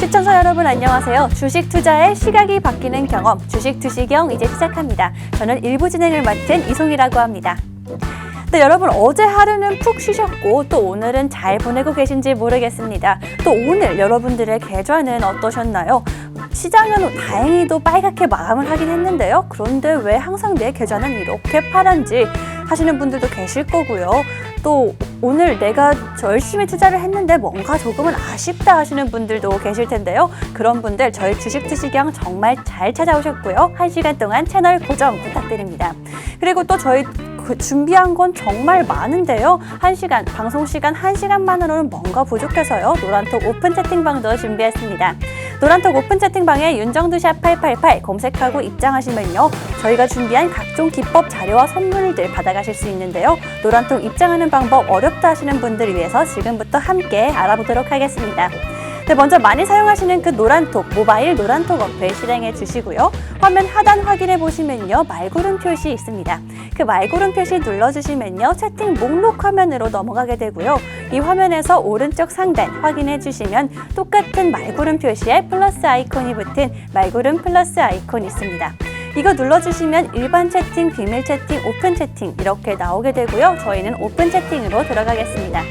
시청자 여러분 안녕하세요. 주식 투자의 시각이 바뀌는 경험, 주식 투시경 이제 시작합니다. 저는 일부 진행을 맡은 이송이라고 합니다. 네, 여러분 어제 하루는 푹 쉬셨고 또 오늘은 잘 보내고 계신지 모르겠습니다. 또 오늘 여러분들의 계좌는 어떠셨나요? 시장은 다행히도 빨갛게 마감을 하긴 했는데요. 그런데 왜 항상 내 계좌는 이렇게 파란지 하시는 분들도 계실 거고요. 또 오늘 내가 열심히 투자를 했는데 뭔가 조금은 아쉽다 하시는 분들도 계실 텐데요. 그런 분들 저희 주식 투시경 정말 잘 찾아오셨고요. 1시간 동안 채널 고정 부탁드립니다. 그리고 또 저희 준비한 건 정말 많은데요. 방송 시간 1시간만으로는 뭔가 부족해서요. 노란톡 오픈 채팅방도 준비했습니다. 노란톡 오픈 채팅방에 윤정두샵 888 검색하고 입장하시면요. 저희가 준비한 각종 기법 자료와 선물들 받아가실 수 있는데요. 노란톡 입장하는 방법 어렵다 하시는 분들을 위해서 지금부터 함께 알아보도록 하겠습니다. 네, 먼저 많이 사용하시는 그 노란톡, 모바일 노란톡 어플 실행해 주시고요. 화면 하단 확인해 보시면요. 말고름 표시 있습니다. 그 말고름 표시 눌러주시면요. 채팅 목록 화면으로 넘어가게 되고요. 이 화면에서 오른쪽 상단 확인해 주시면 똑같은 말고름 표시에 플러스 아이콘이 붙은 말고름 플러스 아이콘 있습니다. 이거 눌러주시면 일반 채팅, 비밀 채팅, 오픈 채팅 이렇게 나오게 되고요. 저희는 오픈 채팅으로 들어가겠습니다.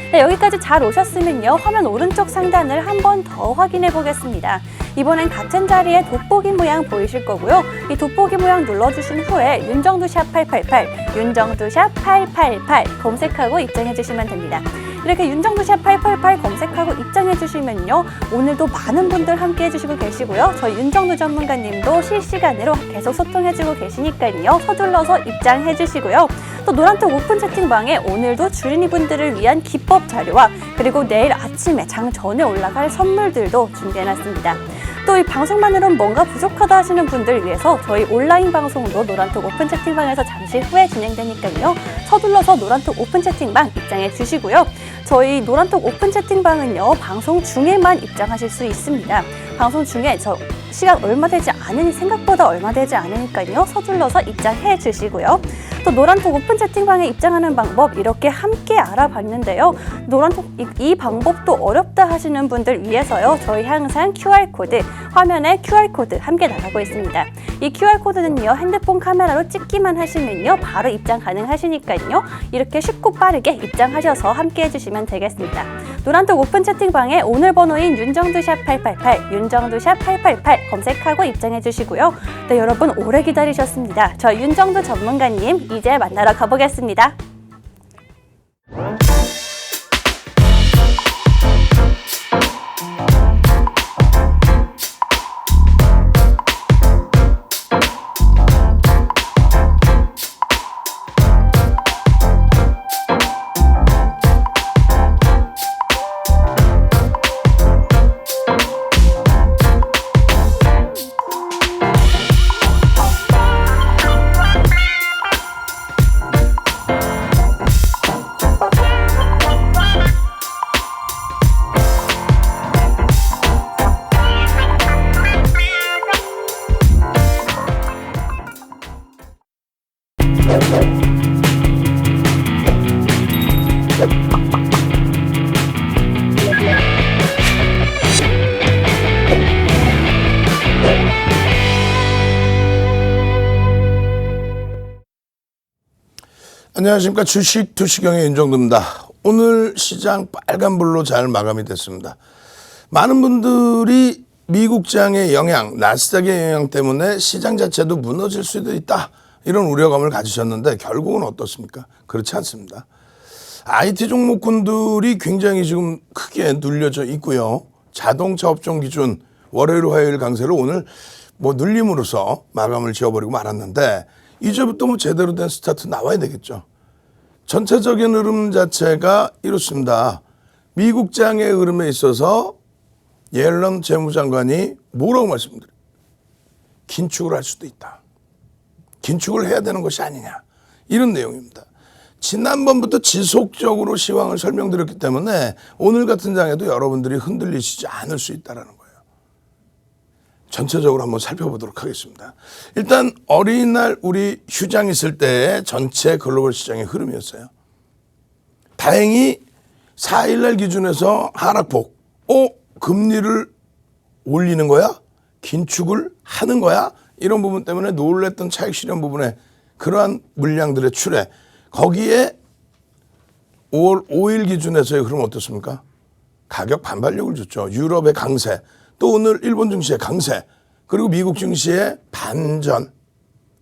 네, 여기까지 잘 오셨으면요. 화면 오른쪽 상단을 한 번 더 확인해 보겠습니다. 이번엔 같은 자리에 돋보기 모양 보이실 거고요. 이 돋보기 모양 눌러주신 후에 윤정두샵 888, 윤정두샵 888 검색하고 입장해 주시면 됩니다. 이렇게 윤정두샵 888 검색하고 입장해 주시면요. 오늘도 많은 분들 함께 해주시고 계시고요. 저희 윤정두 전문가님도 실시간으로 계속 소통해주고 계시니까요. 서둘러서 입장해 주시고요. 또 노란톡 오픈 채팅방에 오늘도 주린이 분들을 위한 기법 자료와 그리고 내일 아침에 장 전에 올라갈 선물들도 준비해놨습니다. 또 이 방송만으로는 뭔가 부족하다 하시는 분들 위해서 저희 온라인 방송도 노란톡 오픈 채팅방에서 잠시 후에 진행되니까요. 서둘러서 노란톡 오픈 채팅방 입장해 주시고요. 저희 노란톡 오픈 채팅방은요. 방송 중에만 입장하실 수 있습니다. 방송 중에 시간 얼마 되지 않으니 생각보다 얼마 되지 않으니까요. 서둘러서 입장해 주시고요. 또 노란톡 오픈 채팅방에 입장하는 방법 이렇게 함께 알아봤는데요. 노란톡 이 방법도 어렵다 하시는 분들 위해서요. 저희 항상 QR코드, 화면에 QR코드 함께 나가고 있습니다. 이 QR코드는요. 핸드폰 카메라로 찍기만 하시면요. 바로 입장 가능하시니까요. 이렇게 쉽고 빠르게 입장하셔서 함께 해주시면 되겠습니다. 노란톡 오픈 채팅방에 오늘 번호인 윤정두샵 888, 윤정두샵 888 검색하고 입장해 주시고요. 네, 여러분 오래 기다리셨습니다. 저 윤정두 전문가님 이제 만나러 가보겠습니다. 안녕하십니까. 주식 투시경의 윤정두입니다. 오늘 시장 빨간불로 잘 마감이 됐습니다. 많은 분들이 미국장의 영향, 나스닥의 영향 때문에 시장 자체도 무너질 수도 있다. 이런 우려감을 가지셨는데 결국은 어떻습니까? 그렇지 않습니다. IT 종목군들이 굉장히 지금 크게 눌려져 있고요. 자동차 업종 기준 월요일, 화요일 강세를 오늘 눌림으로써 마감을 지어버리고 말았는데 이제부터 제대로 된 스타트 나와야 되겠죠. 전체적인 흐름 자체가 이렇습니다. 미국장의 흐름에 있어서 옐런 재무장관이 뭐라고 말씀드려요? 긴축을 할 수도 있다. 긴축을 해야 되는 것이 아니냐. 이런 내용입니다. 지난번부터 지속적으로 시황을 설명드렸기 때문에 오늘 같은 장에도 여러분들이 흔들리시지 않을 수 있다는 거예요. 전체적으로 한번 살펴보도록 하겠습니다. 일단 어린이날 우리 휴장 있을 때의 전체 글로벌 시장의 흐름이었어요. 다행히 4일날 기준에서 하락폭, 금리를 올리는 거야? 긴축을 하는 거야? 이런 부분 때문에 놀랬던 차익 실현 부분에 그러한 물량들의 출해, 거기에 5월 5일 기준에서의 흐름 어떻습니까? 가격 반발력을 줬죠. 유럽의 강세, 또 오늘 일본 증시의 강세, 그리고 미국 증시의 반전,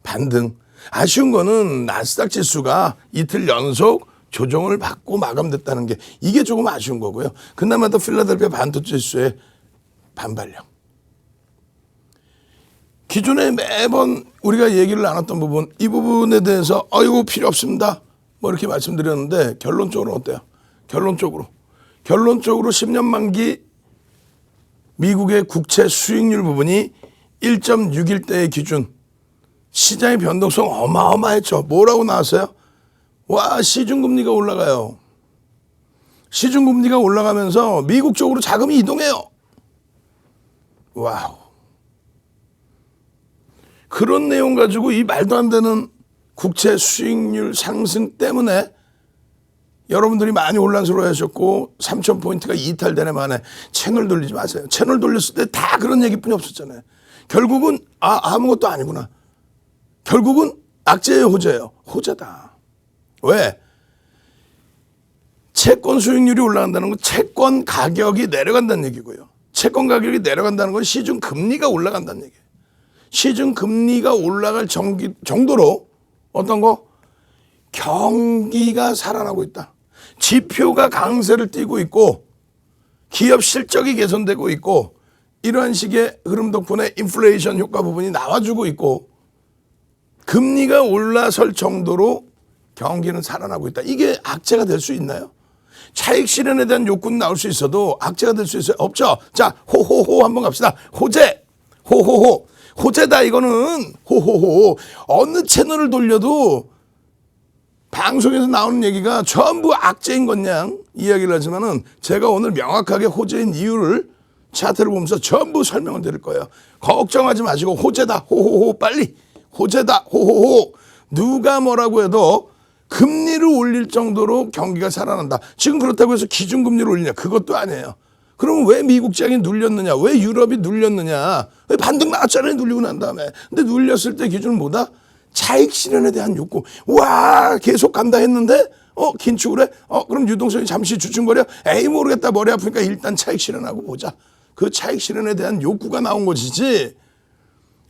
반등. 아쉬운 거는 나스닥 지수가 이틀 연속 조정을 받고 마감됐다는 게, 이게 조금 아쉬운 거고요. 그나마 더 필라델피아 반도체 지수의 반발력. 기존에 매번 우리가 얘기를 나눴던 부분, 이 부분에 대해서 이거 필요 없습니다 뭐 이렇게 말씀드렸는데, 결론적으로 어때요? 결론적으로 10년 만기 미국의 국채 수익률 부분이 1.61대의 기준, 시장의 변동성 어마어마했죠. 뭐라고 나왔어요? 와, 시중금리가 올라가요. 시중금리가 올라가면서 미국 쪽으로 자금이 이동해요. 와우. 그런 내용 가지고 이 말도 안 되는 국채 수익률 상승 때문에 여러분들이 많이 혼란스러워 하셨고, 3,000포인트가 이탈되네 만에 채널 돌리지 마세요. 채널 돌렸을 때 다 그런 얘기뿐이 없었잖아요. 결국은 아무것도 아니구나. 결국은 악재의 호재예요. 호재다. 왜? 채권 수익률이 올라간다는 건 채권 가격이 내려간다는 얘기고요. 채권 가격이 내려간다는 건 시중 금리가 올라간다는 얘기예요. 시중 금리가 올라갈 정도로 어떤 거? 경기가 살아나고 있다. 지표가 강세를 띠고 있고, 기업 실적이 개선되고 있고, 이러한 식의 흐름 덕분에 인플레이션 효과 부분이 나와주고 있고, 금리가 올라설 정도로 경기는 살아나고 있다. 이게 악재가 될 수 있나요? 차익 실현에 대한 욕구는 나올 수 있어도 악재가 될 수 있어요? 없죠. 자, 호호호 한번 갑시다. 호재, 호호호. 호재다 이거는. 호호호. 어느 채널을 돌려도 방송에서 나오는 얘기가 전부 악재인 것냥 이야기를 하지만은, 제가 오늘 명확하게 호재인 이유를 차트를 보면서 전부 설명을 드릴 거예요. 걱정하지 마시고 호재다. 호호호. 빨리. 호재다. 호호호. 누가 뭐라고 해도 금리를 올릴 정도로 경기가 살아난다. 지금 그렇다고 해서 기준금리를 올리냐? 그것도 아니에요. 그러면 왜 미국장이 눌렸느냐? 왜 유럽이 눌렸느냐? 왜 반등 나왔잖아요. 눌리고 난 다음에. 근데 눌렸을 때 기준은 뭐다? 차익 실현에 대한 욕구. 와, 계속 간다 했는데 긴축을 해? 그럼 유동성이 잠시 주춤거려? 에이 모르겠다. 머리 아프니까 일단 차익 실현하고 보자. 그 차익 실현에 대한 욕구가 나온 것이지,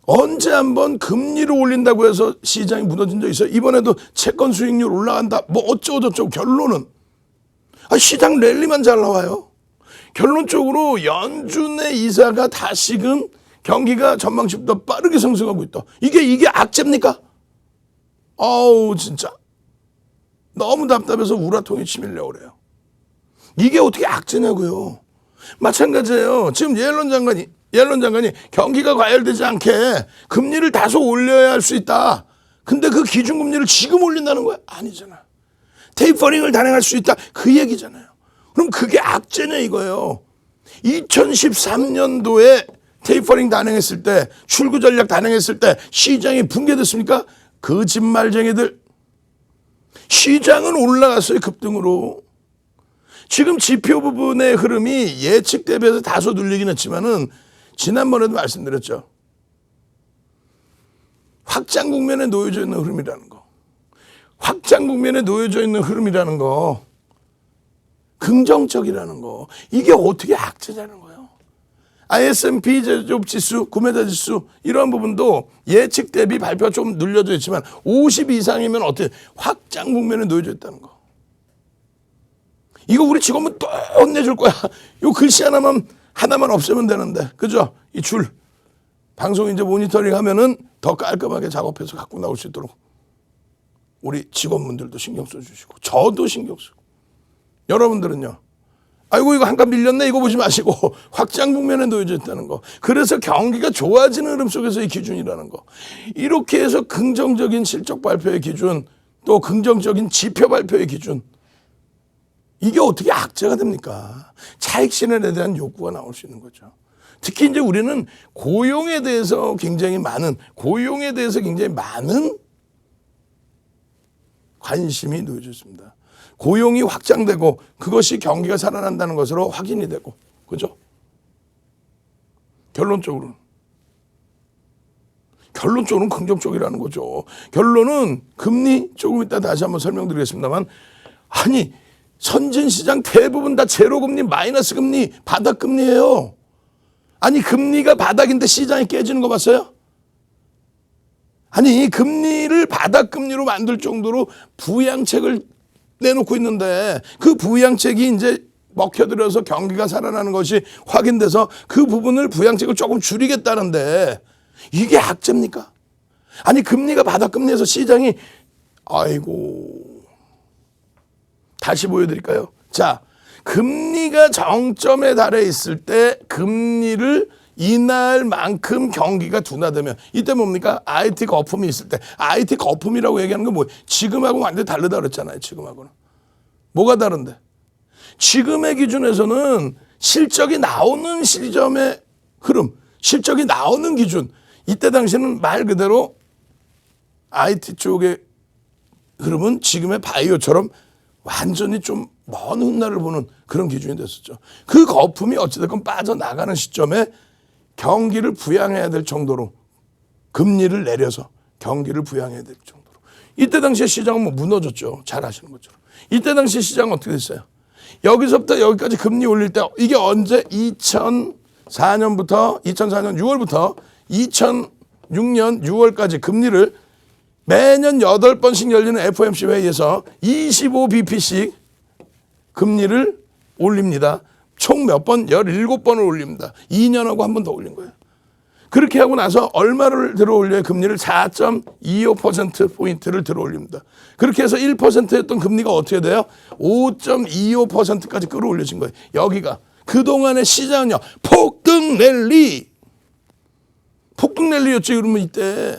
언제 한번 금리를 올린다고 해서 시장이 무너진 적 있어요? 이번에도 채권 수익률 올라간다. 뭐 어쩌고저쩌고. 결론은 시장 랠리만 잘 나와요. 결론적으로 연준의 이사가 다시금 경기가 전망치보다 빠르게 상승하고 있다. 이게 악재입니까? 진짜 너무 답답해서 우라통이 치밀려고 그래요. 이게 어떻게 악재냐고요. 마찬가지예요. 지금 옐런 장관이 경기가 과열되지 않게 금리를 다소 올려야 할 수 있다. 근데 그 기준금리를 지금 올린다는 거야? 아니잖아. 테이퍼링을 단행할 수 있다. 그 얘기잖아요. 그럼 그게 악재냐 이거예요. 2013년도에 테이퍼링 단행했을 때, 출구 전략 단행했을 때 시장이 붕괴됐습니까? 거짓말쟁이들. 시장은 올라갔어요. 급등으로. 지금 지표 부분의 흐름이 예측 대비해서 다소 눌리긴 했지만은, 지난번에도 말씀드렸죠. 확장 국면에 놓여져 있는 흐름이라는 거. 확장 국면에 놓여져 있는 흐름이라는 거. 긍정적이라는 거. 이게 어떻게 악재냐는 거예요. S&P 제조업 지수, 구매자 지수 이런 부분도 예측 대비 발표가 좀 눌려져 있지만 50 이상이면 어떻게 확장 국면에 놓여져 있다는 거. 이거 우리 직원분 또 혼내줄 거야. 요 글씨 하나만 없애면 되는데, 그죠? 이 줄 방송 이제 모니터링 하면은 더 깔끔하게 작업해서 갖고 나올 수 있도록 우리 직원분들도 신경 써주시고, 저도 신경 쓰고. 여러분들은요, 아이고 이거 한 칸 밀렸네 이거 보지 마시고 확장 국면에 놓여져 있다는 거. 그래서 경기가 좋아지는 흐름 속에서의 기준이라는 거. 이렇게 해서 긍정적인 실적 발표의 기준, 또 긍정적인 지표 발표의 기준, 이게 어떻게 악재가 됩니까? 차익 실현에 대한 욕구가 나올 수 있는 거죠. 특히 이제 우리는 고용에 대해서 굉장히 많은 관심이 놓여져 있습니다. 고용이 확장되고 그것이 경기가 살아난다는 것으로 확인이 되고, 그죠? 결론적으로는 긍정적이라는 거죠. 결론은 금리 조금 이따 다시 한번 설명드리겠습니다만 아니 선진시장 대부분 다 제로금리 마이너스 금리 바닥금리예요. 아니 금리가 바닥인데 시장이 깨지는 거 봤어요? 아니 금리를 바닥금리로 만들 정도로 부양책을 내놓고 있는데 그 부양책이 이제 먹혀들어서 경기가 살아나는 것이 확인돼서 그 부분을 부양책을 조금 줄이겠다는데 이게 악재입니까? 아니 금리가 바닥금리에서 시장이 아이고 다시 보여드릴까요? 자, 금리가 정점에 달해 있을 때 금리를 이날만큼 경기가 둔화되면 이때 뭡니까? IT 거품이 있을 때 IT 거품이라고 얘기하는 건 뭐예요? 지금하고 완전히 다르다 그랬잖아요. 지금하고는. 뭐가 다른데? 지금의 기준에서는 실적이 나오는 시점의 흐름, 실적이 나오는 기준 이때 당시에는 말 그대로 IT 쪽의 흐름은 지금의 바이오처럼 완전히 좀 먼 훗날을 보는 그런 기준이 됐었죠. 그 거품이 어찌됐건 빠져나가는 시점에 경기를 부양해야 될 정도로 금리를 내려서 경기를 부양해야 될 정도로 이때 당시에 시장은 뭐 무너졌죠. 잘 아시는 것처럼. 이때 당시 시장은 어떻게 됐어요? 여기서부터 여기까지 금리 올릴 때 이게 언제 2004년 6월부터 2006년 6월까지 금리를 매년 8번씩 열리는 FOMC 회의에서 25bp씩 금리를 올립니다. 총 몇 번? 17번을 올립니다. 2년하고 한 번 더 올린 거예요. 그렇게 하고 나서 얼마를 들어 올려요? 금리를 4.25%포인트를 들어 올립니다. 그렇게 해서 1%였던 금리가 어떻게 돼요? 5.25%까지 끌어올려진 거예요. 여기가. 그동안의 시장은요. 폭등 랠리였지 그러면 이때.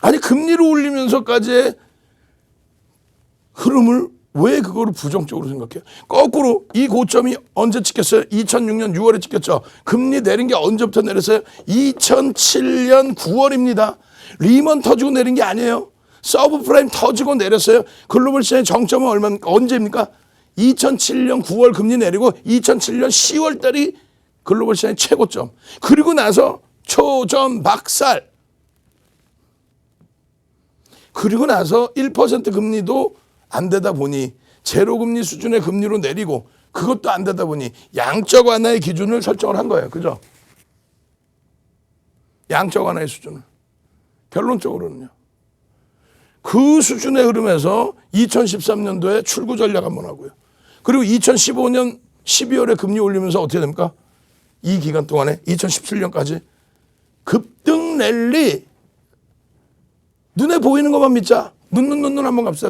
아니 금리를 올리면서까지의 흐름을 왜 그거를 부정적으로 생각해요? 거꾸로 이 고점이 언제 찍혔어요? 2006년 6월에 찍혔죠. 금리 내린 게 언제부터 내렸어요? 2007년 9월입니다. 리먼 터지고 내린 게 아니에요. 서브프라임 터지고 내렸어요. 글로벌 시장의 정점은 언제입니까? 2007년 9월 금리 내리고 2007년 10월 달이 글로벌 시장의 최고점. 그리고 나서 초점 박살. 그리고 나서 1% 금리도 안 되다 보니 제로금리 수준의 금리로 내리고 그것도 안 되다 보니 양적 완화의 기준을 설정을 한 거예요. 그죠? 양적 완화의 수준을. 결론적으로는요. 그 수준의 흐름에서 2013년도에 출구 전략 한번 하고요. 그리고 2015년 12월에 금리 올리면서 어떻게 됩니까? 이 기간 동안에 2017년까지 급등 랠리. 눈에 보이는 것만 믿자. 눈 한번 갑시다.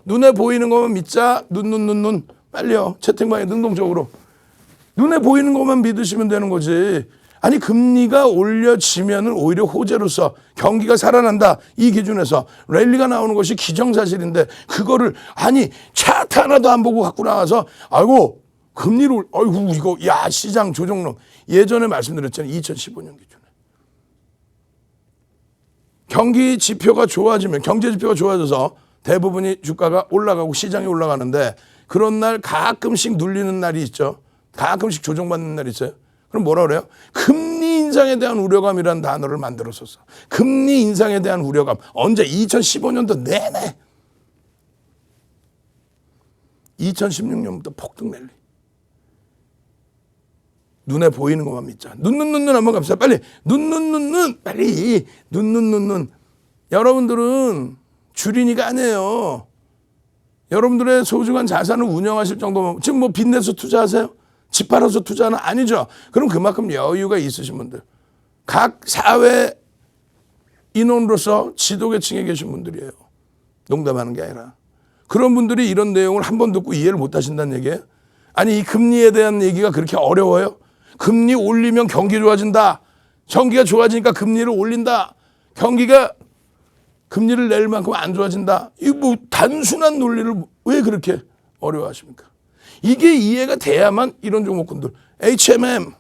눈에 보이는 것만 믿자. 눈. 빨리요. 채팅방에 능동적으로. 눈에 보이는 것만 믿으시면 되는 거지. 아니 금리가 올려지면은 오히려 호재로서 경기가 살아난다. 이 기준에서 랠리가 나오는 것이 기정사실인데 그거를 아니 차트 하나도 안 보고 갖고 나와서 아이고 금리를 아이고 이거 야 시장 조정론. 예전에 말씀드렸잖아요. 2015년 기준에. 경기 지표가 좋아지면 경제 지표가 좋아져서 대부분이 주가가 올라가고 시장이 올라가는데 그런 날 가끔씩 눌리는 날이 있죠. 가끔씩 조정받는 날이 있어요. 그럼 뭐라 그래요? 금리 인상에 대한 우려감이라는 단어를 만들었었어. 금리 인상에 대한 우려감. 언제? 2015년도 내내. 2016년부터 폭등 랠리. 눈에 보이는 것만 믿자. 눈 한번 갑시다. 빨리. 눈. 빨리. 눈. 여러분들은 주린이가 아니에요. 여러분들의 소중한 자산을 운영하실 정도면 지금 뭐 빚내서 투자하세요? 집 팔아서 투자는 아니죠. 그럼 그만큼 여유가 있으신 분들. 각 사회 인원으로서 지도계층에 계신 분들이에요. 농담하는 게 아니라. 그런 분들이 이런 내용을 한 번 듣고 이해를 못 하신다는 얘기예요. 아니 이 금리에 대한 얘기가 그렇게 어려워요? 금리 올리면 경기 좋아진다. 경기가 좋아지니까 금리를 올린다. 경기가 금리를 낼 만큼 안 좋아진다. 이 뭐 단순한 논리를 왜 그렇게 어려워하십니까? 이게 이해가 돼야만 이런 종목군들 HMM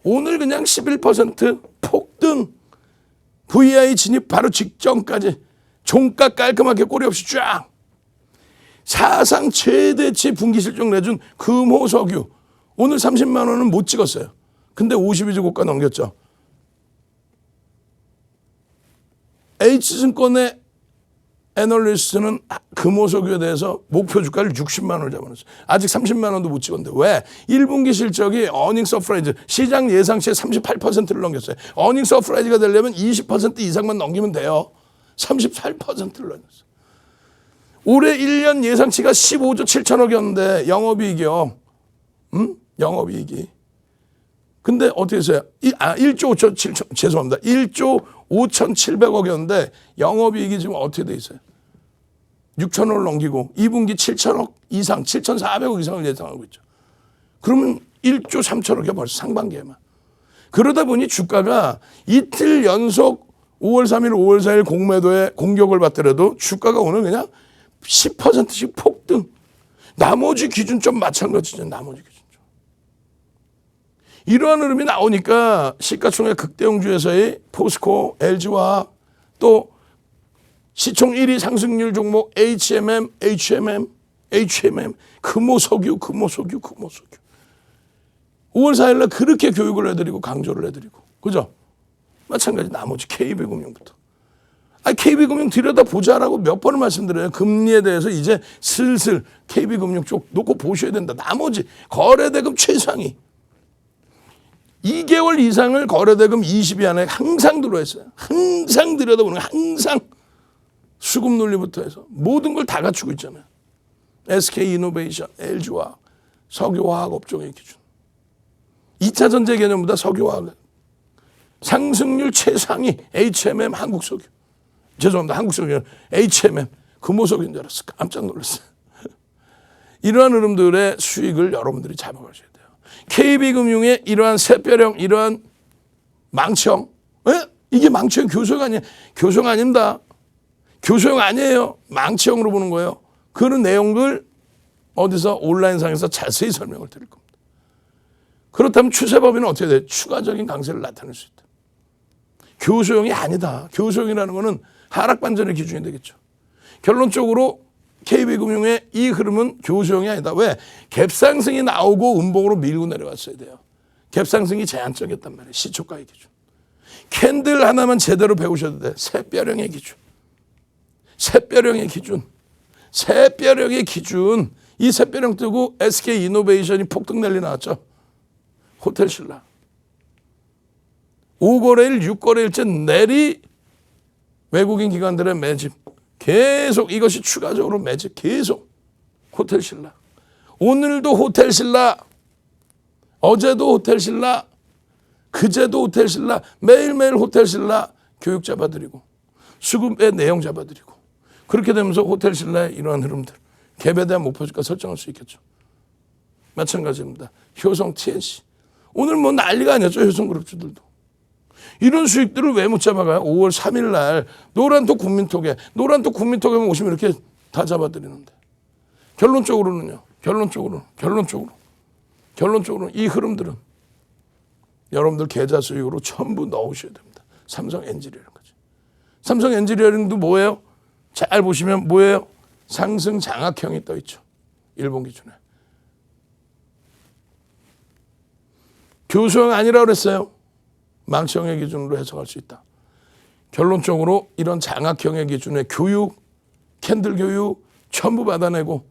오늘 그냥 11% 폭등 VI 진입 바로 직전까지 종가 깔끔하게 꼬리 없이 쫙 사상 최대치 분기 실적 내준 금호석유 오늘 30만 원은 못 찍었어요. 근데 52주 고가 넘겼죠. H증권의 애널리스트는 금호석유에 대해서 목표 주가를 60만 원을 잡아놨어요. 아직 30만 원도 못 찍었는데 왜? 1분기 실적이 어닝 서프라이즈 시장 예상치의 38%를 넘겼어요. 어닝 서프라이즈가 되려면 20% 이상만 넘기면 돼요. 38%를 넘겼어요. 올해 1년 예상치가 15조 7천억이었는데 영업이익이요. 영업이익이. 근데 어떻게 했어요? 1조 5천 7천 죄송합니다. 1조 5,700억이었는데 영업이익이 지금 어떻게 돼 있어요? 6천억을 넘기고 2분기 7천억 이상, 7,400억 이상을 예상하고 있죠. 그러면 1조 3천억이야 벌써 상반기에만. 그러다 보니 주가가 이틀 연속 5월 3일, 5월 4일 공매도에 공격을 받더라도 주가가 오늘 그냥 10%씩 폭등. 나머지 기준점 마찬가지죠. 나머지 기준점. 이러한 흐름이 나오니까 시가총액 극대형주에서의 포스코, LG화학 또 시총 1위 상승률 종목 HMM, 금호석유. 5월 4일 날 그렇게 교육을 해드리고 강조를 해드리고. 그죠? 마찬가지 나머지 KB금융부터. KB금융 들여다보자라고 몇 번을 말씀드려요. 금리에 대해서 이제 슬슬 KB금융 쪽 놓고 보셔야 된다. 나머지 거래대금 최상위. 2개월 이상을 거래대금 20위 안에 항상 들어있어요. 항상 들여다보는 거 항상 수급 논리부터 해서 모든 걸 다 갖추고 있잖아요. SK이노베이션, LG화학, 석유화학 업종의 기준. 2차 전지 개념보다 석유화학 상승률 최상위 HMM 한국석유. 죄송합니다. 한국석유 HMM 금호석유인 줄 알았어요. 깜짝 놀랐어요. 이러한 흐름들의 수익을 여러분들이 잡아가셔야 돼요. KB금융의 이러한 새별형, 이러한 망청. 이게 망청 교수형 아니에요. 교수형 아닙니다. 교수형 아니에요. 망치형으로 보는 거예요. 그런 내용을 어디서 온라인상에서 자세히 설명을 드릴 겁니다. 그렇다면 추세법인은 어떻게 돼요? 추가적인 강세를 나타낼 수 있다. 교수형이 아니다. 교수형이라는 거는 하락반전의 기준이 되겠죠. 결론적으로 KB금융의 이 흐름은 교수형이 아니다. 왜? 갭상승이 나오고 음봉으로 밀고 내려왔어야 돼요. 갭상승이 제한적이었단 말이에요. 시초가의 기준. 캔들 하나만 제대로 배우셔도 돼. 새별형의 기준. 새별형의 기준. 새별형의 기준. 이 새별형 뜨고 SK이노베이션이 폭등 랠리 나왔죠. 호텔신라. 5거래일, 6거래일째 내리 외국인 기관들의 매집. 계속 이것이 추가적으로 매집. 계속. 호텔신라. 오늘도 호텔신라. 어제도 호텔신라. 그제도 호텔신라. 매일매일 호텔신라 교육 잡아드리고 수급의 내용 잡아드리고 그렇게 되면서 호텔신라의 이러한 흐름들 갭에 대한 목표주가 설정할 수 있겠죠. 마찬가지입니다. 효성 TNC. 오늘 뭐 난리가 아니었죠. 효성그룹주들도. 이런 수익들을 왜 못 잡아가요? 5월 3일 날 노란톡 국민톡에 오시면 이렇게 다 잡아드리는데 결론적으로는요. 결론적으로 이 흐름들은 여러분들 계좌 수익으로 전부 넣으셔야 됩니다. 삼성 엔지니어링까지. 삼성 엔지니어링도 뭐예요? 잘 보시면 뭐예요? 상승 장악형이 떠 있죠. 일본 기준에. 교수형 아니라고 그랬어요. 망치형의 기준으로 해석할 수 있다. 결론적으로 이런 장악형의 기준의 교육, 캔들 교육 전부 받아내고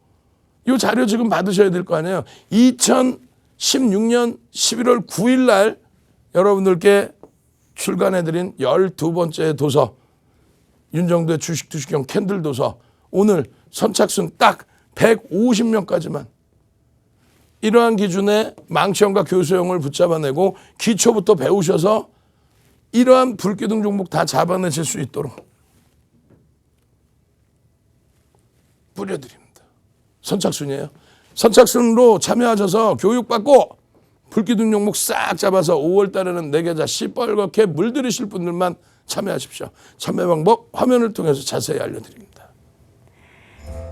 이 자료 지금 받으셔야 될 거 아니에요. 2016년 11월 9일 날 여러분들께 출간해드린 12번째 도서 윤정도의 주식투시경 캔들 도서 오늘 선착순 딱 150명까지만 이러한 기준의 망치형과 교수형을 붙잡아내고 기초부터 배우셔서 이러한 불기둥 종목 다 잡아내실 수 있도록 뿌려드립니다. 선착순이에요. 선착순으로 참여하셔서 교육받고 불기둥 종목 싹 잡아서 5월 달에는 내 계좌 시뻘겋게 물들이실 분들만 참여하십시오. 참여 방법 화면을 통해서 자세히 알려드립니다.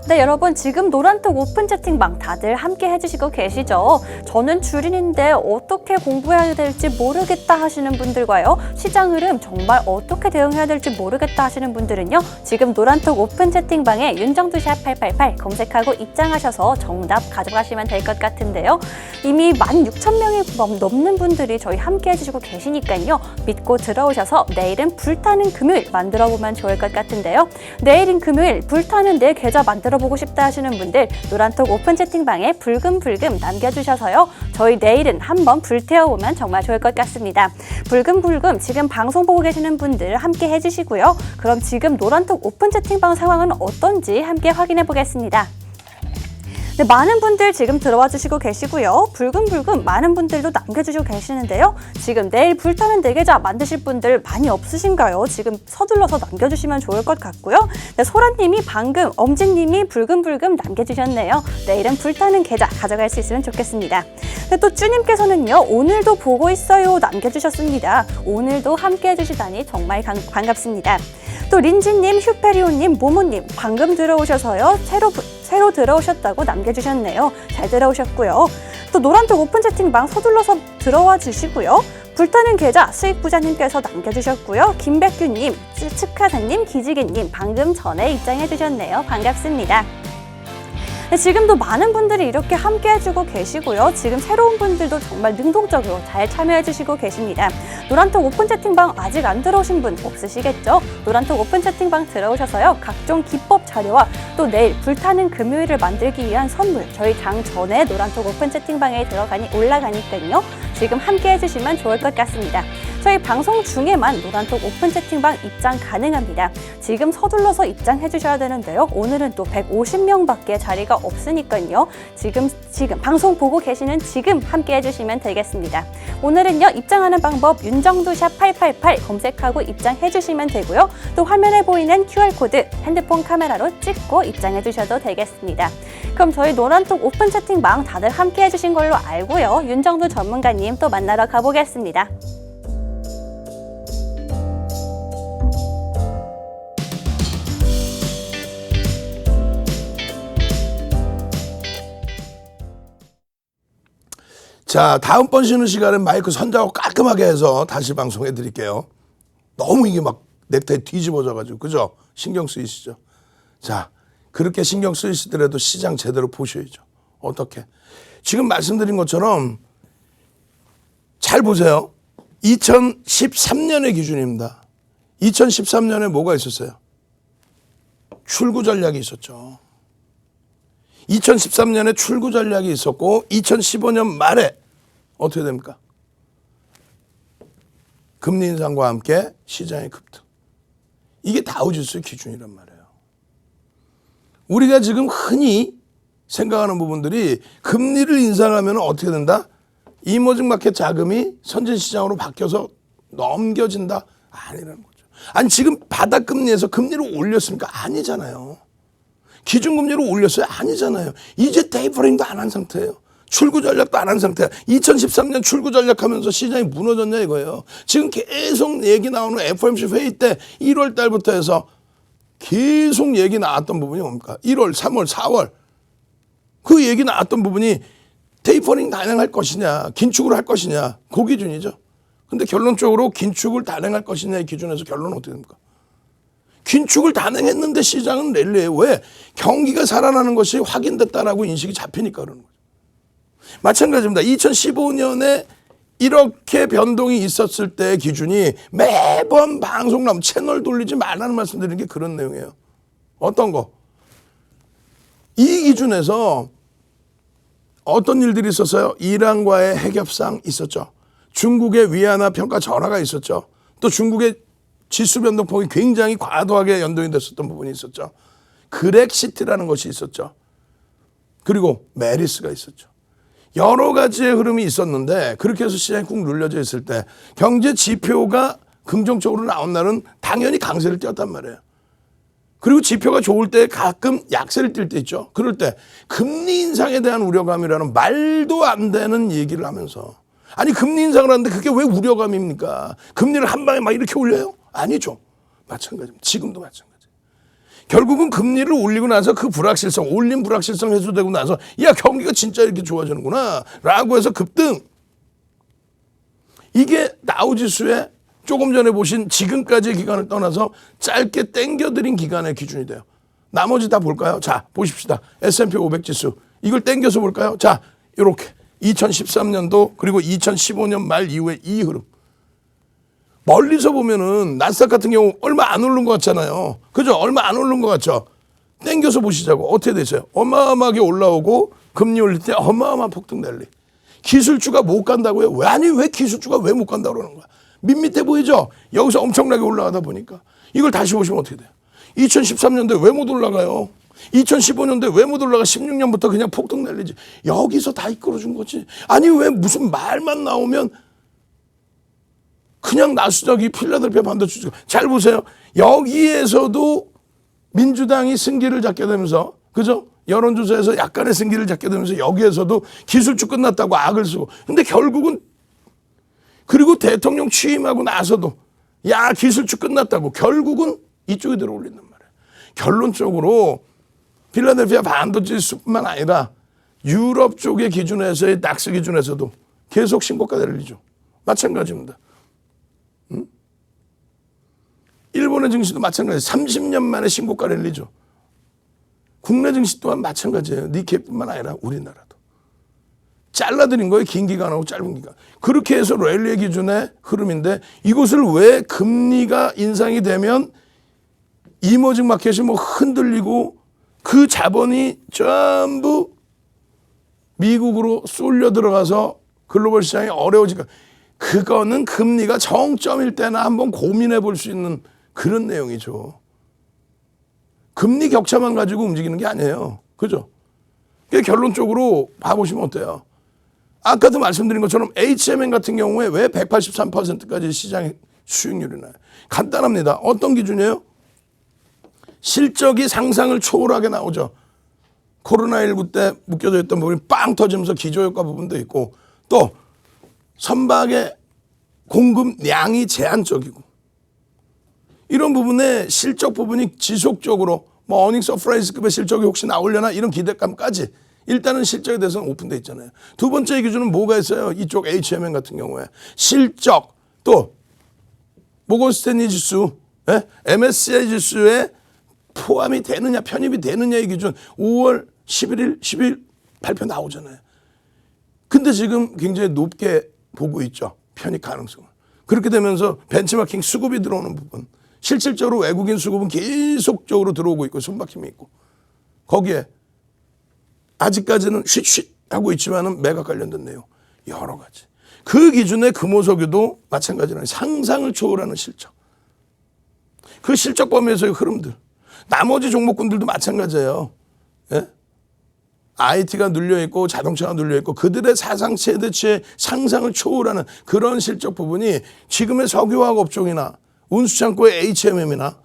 네, 여러분 지금 노란톡 오픈 채팅방 다들 함께 해주시고 계시죠? 저는 주린인데 어떻게 공부해야 될지 모르겠다 하시는 분들과요. 시장 흐름 정말 어떻게 대응해야 될지 모르겠다 하시는 분들은요. 지금 노란톡 오픈 채팅방에 윤정두샵 888 검색하고 입장하셔서 정답 가져가시면 될 것 같은데요. 이미 16,000명이 넘는 분들이 저희 함께 해주시고 계시니까요. 믿고 들어오셔서 내일은 불타는 금요일 만들어보면 좋을 것 같은데요. 내일인 금요일 불타는 내 계좌 만들어보고 싶다 하시는 분들 노란톡 오픈 채팅방에 불금불금 남겨주셔서요. 저희 내일은 한번 불태워보면 정말 좋을 것 같습니다. 불금불금 지금 방송 보고 계시는 분들 함께 해주시고요. 그럼 지금 노란톡 오픈 채팅방 상황은 어떤지 함께 확인해 보겠습니다. 네, 많은 분들 지금 들어와 주시고 계시고요. 불금불금 많은 분들도 남겨주시고 계시는데요. 지금 내일 불타는 내 계좌 만드실 분들 많이 없으신가요? 지금 서둘러서 남겨주시면 좋을 것 같고요. 네, 소라님이 방금, 엄진님이 불금불금 남겨주셨네요. 내일은 불타는 계좌 가져갈 수 있으면 좋겠습니다. 네, 또 쭈님께서는요. 오늘도 보고 있어요 남겨주셨습니다. 오늘도 함께 해주시다니 정말 반갑습니다. 또 린지님, 휴페리오님, 모모님 방금 들어오셔서요. 새로 들어오셨다고 남겨주셨네요. 잘 들어오셨고요. 또 노란톡 오픈 채팅방 서둘러서 들어와 주시고요. 불타는 계좌 수익부자님께서 남겨주셨고요. 김백규님, 측하사님, 기지개님 방금 전에 입장해 주셨네요. 반갑습니다. 네, 지금도 많은 분들이 이렇게 함께 해주고 계시고요. 지금 새로운 분들도 정말 능동적으로 잘 참여해주시고 계십니다. 노란톡 오픈 채팅방 아직 안 들어오신 분 없으시겠죠? 노란톡 오픈 채팅방 들어오셔서요. 각종 기법 자료와 또 내일 불타는 금요일을 만들기 위한 선물 저희 장 전에 노란톡 오픈 채팅방에 올라가니까요. 지금 함께 해주시면 좋을 것 같습니다. 저희 방송 중에만 노란톡 오픈 채팅방 입장 가능합니다. 지금 서둘러서 입장해 주셔야 되는데요. 오늘은 또 150명밖에 자리가 없으니까요. 지금 방송 보고 계시는 지금 함께 해주시면 되겠습니다. 오늘은요. 입장하는 방법 윤정두샵 888 검색하고 입장해 주시면 되고요. 또 화면에 보이는 QR코드 핸드폰 카메라로 찍고 입장해 주셔도 되겠습니다. 그럼 저희 노란톡 오픈 채팅방 다들 함께 해주신 걸로 알고요. 윤정두 전문가님 또 만나러 가보겠습니다. 자, 다음번 쉬는 시간에 마이크 선자고 깔끔하게 해서 다시 방송해 드릴게요. 너무 이게 막 넥타이 뒤집어져가지고, 그죠? 신경 쓰이시죠? 자, 그렇게 신경 쓰이시더라도 시장 제대로 보셔야죠. 어떻게? 지금 말씀드린 것처럼 잘 보세요. 2013년의 기준입니다. 2013년에 뭐가 있었어요? 출구 전략이 있었죠. 2013년에 출구 전략이 있었고 2015년 말에 어떻게 됩니까? 금리 인상과 함께 시장의 급등. 이게 다우지수의 기준이란 말이에요. 우리가 지금 흔히 생각하는 부분들이 금리를 인상하면 어떻게 된다? 이머징 마켓 자금이 선진시장으로 바뀌어서 넘겨진다? 아니라는 거죠. 아니 지금 바닥금리에서 금리를 올렸습니까? 아니잖아요. 기준금리로 올렸어요? 아니잖아요. 이제 테이퍼링도 안 한 상태예요. 출구 전략도 안 한 상태야. 2013년 출구 전략하면서 시장이 무너졌냐 이거예요. 지금 계속 얘기 나오는 FOMC 회의 때 1월 달부터 해서 계속 얘기 나왔던 부분이 뭡니까? 1월, 3월, 4월 그 얘기 나왔던 부분이 테이퍼링 단행할 것이냐 긴축을 할 것이냐 그 기준이죠. 근데 결론적으로 긴축을 단행할 것이냐의 기준에서 결론은 어떻게 됩니까? 긴축을 단행했는데 시장은 랠리예요. 왜? 경기가 살아나는 것이 확인됐다라고 인식이 잡히니까 그러는 거죠. 마찬가지입니다. 2015년에 이렇게 변동이 있었을 때 기준이 매번 방송 나오면 채널 돌리지 말라는 말씀 드리는 게 그런 내용이에요. 어떤 거? 이 기준에서 어떤 일들이 있었어요? 이란과의 핵협상 있었죠. 중국의 위안화 평가 절하가 있었죠. 또 중국의 지수 변동폭이 굉장히 과도하게 연동이 됐었던 부분이 있었죠. 그렉시트라는 것이 있었죠. 그리고 메리스가 있었죠. 여러 가지의 흐름이 있었는데 그렇게 해서 시장이 꾹 눌려져 있을 때 경제 지표가 긍정적으로 나온 날은 당연히 강세를 띄었단 말이에요. 그리고 지표가 좋을 때 가끔 약세를 띌 때 있죠. 그럴 때 금리 인상에 대한 우려감이라는 말도 안 되는 얘기를 하면서 아니 금리 인상을 하는데 그게 왜 우려감입니까? 금리를 한 방에 막 이렇게 올려요? 아니죠. 마찬가지입니다. 지금도 마찬가지. 결국은 금리를 올리고 나서 그 불확실성, 올린 불확실성 해소되고 나서 야, 경기가 진짜 이렇게 좋아지는구나 라고 해서 급등. 이게 다우지수의 조금 전에 보신 지금까지의 기간을 떠나서 짧게 땡겨드린 기간의 기준이 돼요. 나머지 다 볼까요? 자, 보십시다. S&P 500 지수. 이걸 땡겨서 볼까요? 자, 이렇게 2013년도 그리고 2015년 말 이후에 이 흐름. 멀리서 보면은 나스닥 같은 경우 얼마 안 오른 것 같잖아요. 그죠? 얼마 안 오른 것 같죠? 땡겨서 보시자고. 어떻게 되세요? 어마어마하게 올라오고 금리 올릴 때 어마어마한 폭등 랠리. 기술주가 못 간다고요? 왜 기술주가 왜 못 간다고 그러는 거야? 밋밋해 보이죠? 여기서 엄청나게 올라가다 보니까. 이걸 다시 보시면 어떻게 돼요? 2013년도에 왜 못 올라가요? 2015년도에 왜 못 올라가? 16년부터 그냥 폭등 날리지. 여기서 다 이끌어준 거지. 아니 왜 무슨 말만 나오면 그냥 나스닥이 필라델피아 반도체. 잘 보세요. 여기에서도 민주당이 승기를 잡게 되면서, 그죠? 여론조사에서 약간의 승기를 잡게 되면서 여기에서도 기술주 끝났다고 악을 쓰고. 근데 결국은 그리고 대통령 취임하고 나서도 야, 기술주 끝났다고 결국은 이쪽에 들어올린단 말이에요. 결론적으로 필라델피아 반도체 지수뿐만 아니라 유럽 쪽의 기준에서의 닥스 기준에서도 계속 신고가를 늘리죠. 마찬가지입니다. 일본의 증시도 마찬가지예요. 30년 만에 신고가를 늘리죠. 국내 증시 또한 마찬가지예요. 니케이뿐만 아니라 우리나라도. 잘라드린 거예요. 긴 기간하고 짧은 기간. 그렇게 해서 랠리의 기준의 흐름인데 이것을 왜 금리가 인상이 되면 이머징 마켓이 뭐 흔들리고 그 자본이 전부 미국으로 쏠려 들어가서 글로벌 시장이 어려워지니까 그거는 금리가 정점일 때나 한번 고민해 볼 수 있는 그런 내용이죠. 금리 격차만 가지고 움직이는 게 아니에요. 그죠? 결론적으로 봐보시면 어때요? 아까도 말씀드린 것처럼 HMN 같은 경우에 왜 183%까지 시장 수익률이 나요? 간단합니다. 어떤 기준이에요? 실적이 상상을 초월하게 나오죠. 코로나19 때 묶여져 있던 부분이 빵 터지면서 기저효과 부분도 있고 또 선박의 공급량이 제한적이고 이런 부분에 실적 부분이 지속적으로 뭐 어닝 서프라이즈급의 실적이 혹시 나오려나 이런 기대감까지 일단은 실적에 대해서는 오픈돼 있잖아요. 두 번째 기준은 뭐가 있어요? 이쪽 HMN 같은 경우에 실적 또 모건 스탠리 지수, MSCI 지수에 포함이 되느냐 편입이 되느냐의 기준 5월 11일, 10일 발표 나오잖아요. 근데 지금 굉장히 높게 보고 있죠. 편입 가능성을. 그렇게 되면서 벤치마킹 수급이 들어오는 부분. 실질적으로 외국인 수급은 계속적으로 들어오고 있고 손바뀜이 있고 거기에 아직까지는 쉿쉿 하고 있지만은 매각 관련된 내용 여러 가지. 그 기준의 금호석유도 마찬가지로 상상을 초월하는 실적. 그 실적 범위에서의 흐름들. 나머지 종목군들도 마찬가지예요. 예? IT가 눌려있고 자동차가 눌려있고 그들의 사상 최대치의 상상을 초월하는 그런 실적 부분이 지금의 석유화학 업종이나 운수창고의 HMM이나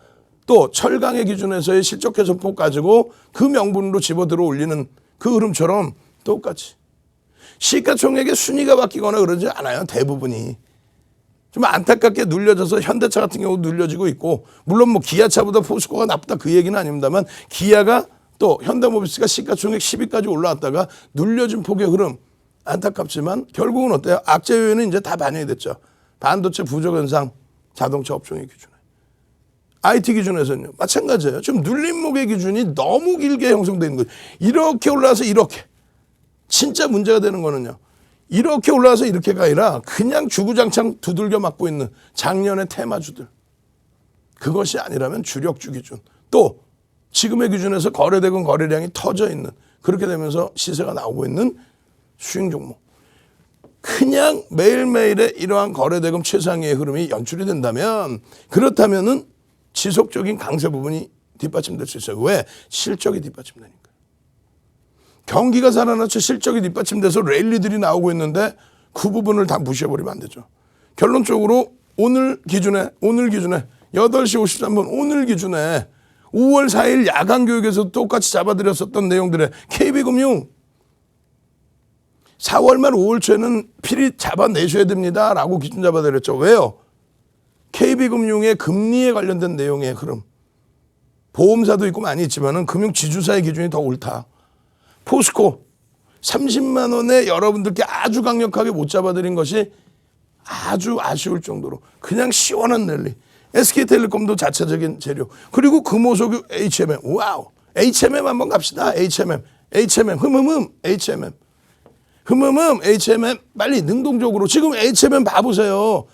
또 철강의 기준에서의 실적 개선폭 가지고 그 명분으로 집어들어 올리는 그 흐름처럼 똑같이 시가총액의 순위가 바뀌거나 그러지 않아요. 대부분이. 좀 안타깝게 눌려져서 현대차 같은 경우 눌려지고 있고 물론 뭐 기아차보다 포스코가 나쁘다 그 얘기는 아닙니다만 기아가 또 현대모비스가 시가총액 10위까지 올라왔다가 눌려진 폭의 흐름 안타깝지만 결국은 어때요? 악재 요인은 이제 다 반영이 됐죠. 반도체 부족 현상 자동차 업종의 기준에. IT 기준에서는요. 마찬가지예요. 지금 눌림목의 기준이 너무 길게 형성되어 있는 거예요. 이렇게 올라와서 이렇게. 진짜 문제가 되는 거는요. 이렇게 올라와서 이렇게가 아니라 그냥 주구장창 두들겨 맞고 있는 작년의 테마주들. 그것이 아니라면 주력주 기준. 또 지금의 기준에서 거래대금 거래량이 터져 있는 그렇게 되면서 시세가 나오고 있는 수익 종목. 그냥 매일매일의 이러한 거래대금 최상위의 흐름이 연출이 된다면 그렇다면은 지속적인 강세 부분이 뒷받침될 수 있어요. 왜? 실적이 뒷받침되니까. 경기가 살아나서 실적이 뒷받침돼서 랠리들이 나오고 있는데 그 부분을 다 무시해버리면 안 되죠. 결론적으로 오늘 기준에 8시 53분 오늘 기준에 5월 4일 야간 교육에서 똑같이 잡아드렸었던 내용들의 KB금융 4월 말 5월 초에는 필히 잡아내셔야 됩니다라고 기준 잡아드렸죠. 왜요? KB금융의 금리에 관련된 내용의 흐름. 보험사도 있고 많이 있지만은 금융지주사의 기준이 더 옳다. 포스코 30만 원에 여러분들께 아주 강력하게 못 잡아드린 것이 아주 아쉬울 정도로 그냥 시원한 랠리. SK텔레콤도 자체적인 재료. 그리고 금호석유 HMM. 와우. HMM 한번 갑시다. HMM. 흠흠흠. HMM. 빨리 능동적으로. 지금 HMM 봐보세요.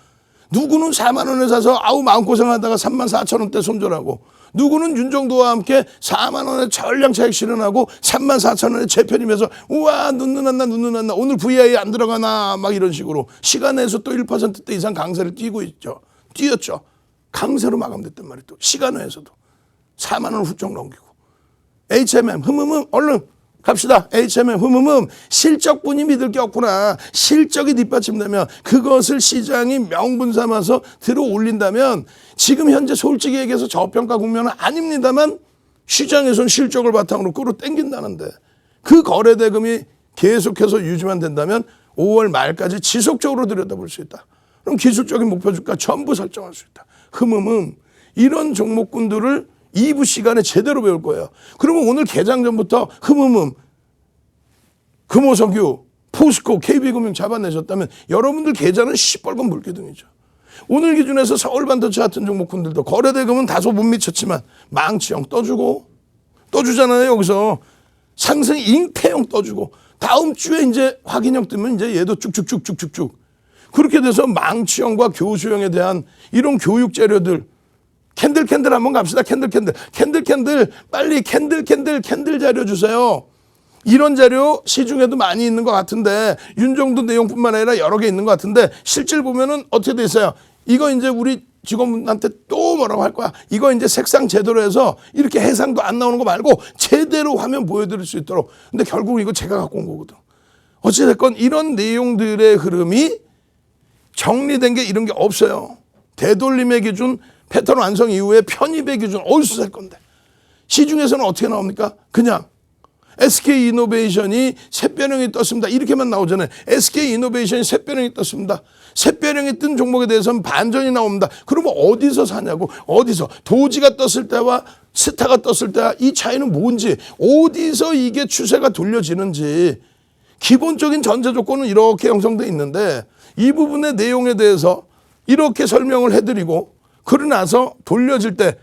누구는 4만 원에 사서 아우 마음고생하다가 3만 4천 원대 손절하고, 누구는 윤정도와 함께 4만 원에 전량 차익 실현하고 3만 4천 원에 재편이면서 우와 눈 났나 오늘 VI 안 들어가나 막 이런 식으로 시간에서 또 1%대 이상 강세를 뛰었죠. 강세로 마감됐단 말이에요. 또 시간에서도 4만 원 훌쩍 넘기고. HMM 얼른 갑시다. HMM 실적분이 믿을 게 없구나. 실적이 뒷받침되면 그것을 시장이 명분 삼아서 들어 올린다면, 지금 현재 솔직히 얘기해서 저평가 국면은 아닙니다만 시장에선 실적을 바탕으로 끌어당긴다는데, 그 거래대금이 계속해서 유지만 된다면 5월 말까지 지속적으로 들여다볼 수 있다. 그럼 기술적인 목표 주가 전부 설정할 수 있다. 이런 종목군들을 2부 시간에 제대로 배울 거예요. 그러면 오늘 개장 전부터 금호석유, 포스코, KB금융 잡아내셨다면 여러분들 계좌는 시뻘건 물기둥이죠. 오늘 기준에서 서울반도체 같은 종목군들도 거래대금은 다소 못 미쳤지만 망치형 떠주잖아요. 여기서 상승 잉태형 떠주고, 다음 주에 이제 확인형 뜨면 이제 얘도 쭉쭉쭉쭉쭉쭉. 그렇게 돼서 망치형과 교수형에 대한 이런 교육 재료들, 캔들 한번 갑시다. 캔들 빨리 캔들 자료 주세요. 이런 자료 시중에도 많이 있는 것 같은데, 윤정도 내용뿐만 아니라 여러 개 있는 것 같은데, 실질 보면은 어떻게 돼 있어요? 이거 이제 우리 직원분한테 또 뭐라고 할 거야. 이거 이제 색상 제대로 해서 이렇게 해상도 안 나오는 거 말고 제대로 화면 보여드릴 수 있도록. 근데 결국 이거 제가 갖고 온 거거든. 어찌됐건 이런 내용들의 흐름이 정리된 게 이런 게 없어요. 되돌림의 기준, 패턴 완성 이후에 편입의 기준 어디서 살 건데. 시중에서는 어떻게 나옵니까? 그냥 SK이노베이션이 샛별형이 떴습니다. 이렇게만 나오잖아요. SK이노베이션이 샛별형이 떴습니다. 샛별형이 뜬 종목에 대해서는 반전이 나옵니다. 그러면 어디서 사냐고. 어디서. 도지가 떴을 때와 스타가 떴을 때와 이 차이는 뭔지, 어디서 이게 추세가 돌려지는지 기본적인 전제 조건은 이렇게 형성되어 있는데, 이 부분의 내용에 대해서 이렇게 설명을 해드리고, 그러고 나서 돌려질 때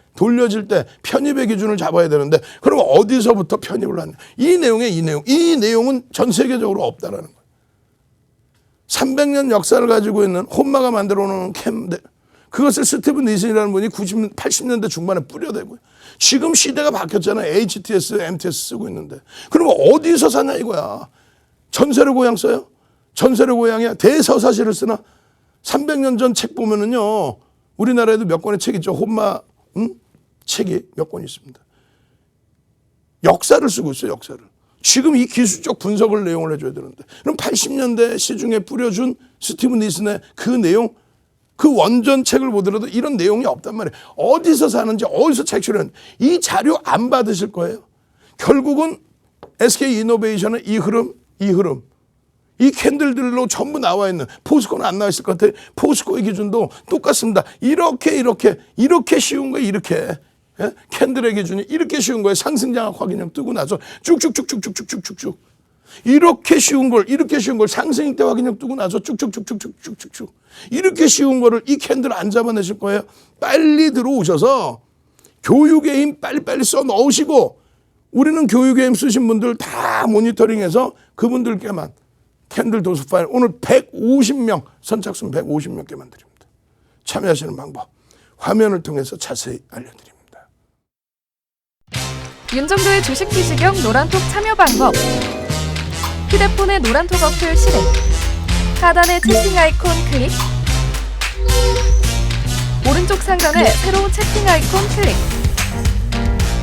편입의 기준을 잡아야 되는데, 그럼 어디서부터 편입을 하냐. 이 내용은 전 세계적으로 없다라는 거예요. 300년 역사를 가지고 있는 혼마가 만들어 놓은 캠들, 그것을 스티븐 니슨이라는 분이 80년대 중반에 뿌려대고요. 지금 시대가 바뀌었잖아요. HTS, MTS 쓰고 있는데. 그러면 어디서 사냐 이거야. 전세를 고향 써요? 전세를 고향이야. 대서사시를 쓰나? 300년 전 책 보면은요, 우리나라에도 몇 권의 책 있죠. 혼마 책이 몇 권 있습니다. 역사를 쓰고 있어요. 역사를. 지금 이 기술적 분석을 내용을 해줘야 되는데, 그럼 80년대 시중에 뿌려준 스티븐 니슨의 그 내용, 그 원전 책을 보더라도 이런 내용이 없단 말이에요. 어디서 사는지, 어디서 책 출연, 이 자료 안 받으실 거예요. 결국은 SK이노베이션의 이 흐름, 이 캔들들로 전부 나와 있는, 포스코는 안 나와 있을 것 같아요. 포스코의 기준도 똑같습니다. 이렇게 쉬운 거예요. 이렇게. 예? 캔들의 기준이 이렇게 쉬운 거예요. 상승장악 확인형 뜨고 나서 쭉쭉쭉쭉쭉쭉쭉쭉. 이렇게 쉬운 걸 상승 때 확인형 뜨고 나서 쭉쭉쭉쭉쭉쭉쭉. 이렇게 쉬운 거를 이 캔들 안 잡아내실 거예요. 빨리 들어오셔서 교육의 힘 빨리빨리 써 넣으시고, 우리는 교육의 힘 쓰신 분들 다 모니터링해서 그분들께만 캔들 도수 파일 오늘 150명, 선착순 150명께 만드립니다. 참여하시는 방법 화면을 통해서 자세히 알려드립니다. 윤정도의 주식 투시경 노란톡 참여 방법. 휴대폰의 노란톡 어플 실행. 하단의 채팅 아이콘 클릭. 오른쪽 상단에 새로운 채팅 아이콘 클릭.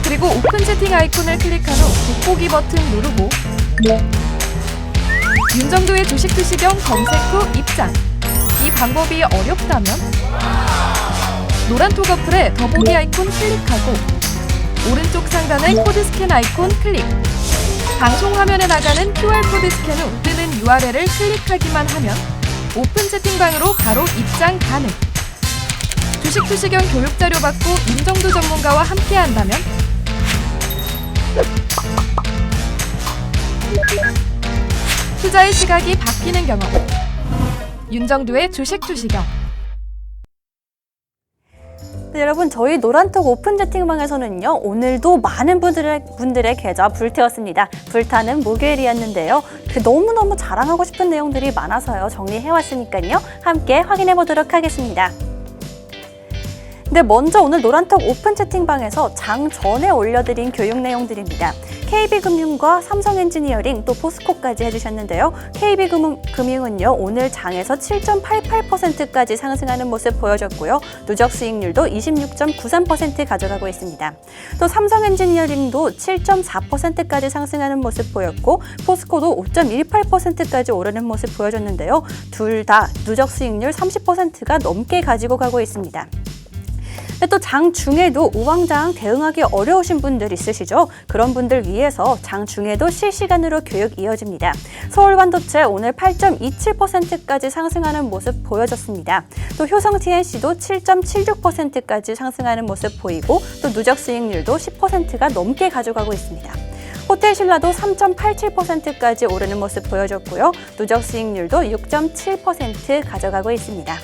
그리고 오픈 채팅 아이콘을 클릭한 후 돋보기 버튼 누르고 윤정도의 주식 투시경 검색 후 입장. 이 방법이 어렵다면 노란톡 어플에 더보기 아이콘 클릭하고 오른쪽 상단의 코드 스캔 아이콘 클릭. 방송 화면에 나가는 QR코드 스캔 후 뜨는 URL을 클릭하기만 하면 오픈 채팅방으로 바로 입장 가능. 주식 투시경 교육 자료 받고 윤정도 전문가와 함께 한다면 투자의 시각이 바뀌는 경험. 윤정두의 주식 투시경. 네, 여러분 저희 노란톡 오픈 채팅방에서는요 오늘도 많은 분들의 계좌 불태웠습니다. 불타는 목요일이었는데요. 너무너무 자랑하고 싶은 내용들이 많아서요 정리해왔으니까요 함께 확인해 보도록 하겠습니다. 네, 먼저 오늘 노란톡 오픈 채팅방에서 장 전에 올려드린 교육 내용들입니다. KB금융과 삼성엔지니어링 또 포스코까지 해주셨는데요. KB금융은요 오늘 장에서 7.88%까지 상승하는 모습 보여줬고요. 누적 수익률도 26.93% 가져가고 있습니다. 또 삼성엔지니어링도 7.4%까지 상승하는 모습 보였고 포스코도 5.18%까지 오르는 모습 보여줬는데요. 둘 다 누적 수익률 30%가 넘게 가지고 가고 있습니다. 또 장 중에도 우왕좌왕 대응하기 어려우신 분들 있으시죠? 그런 분들 위해서 장 중에도 실시간으로 교육 이어집니다. 서울반도체 오늘 8.27%까지 상승하는 모습 보여줬습니다. 또 효성 TNC도 7.76%까지 상승하는 모습 보이고 또 누적 수익률도 10%가 넘게 가져가고 있습니다. 호텔신라도 3.87%까지 오르는 모습 보여줬고요. 누적 수익률도 6.7% 가져가고 있습니다.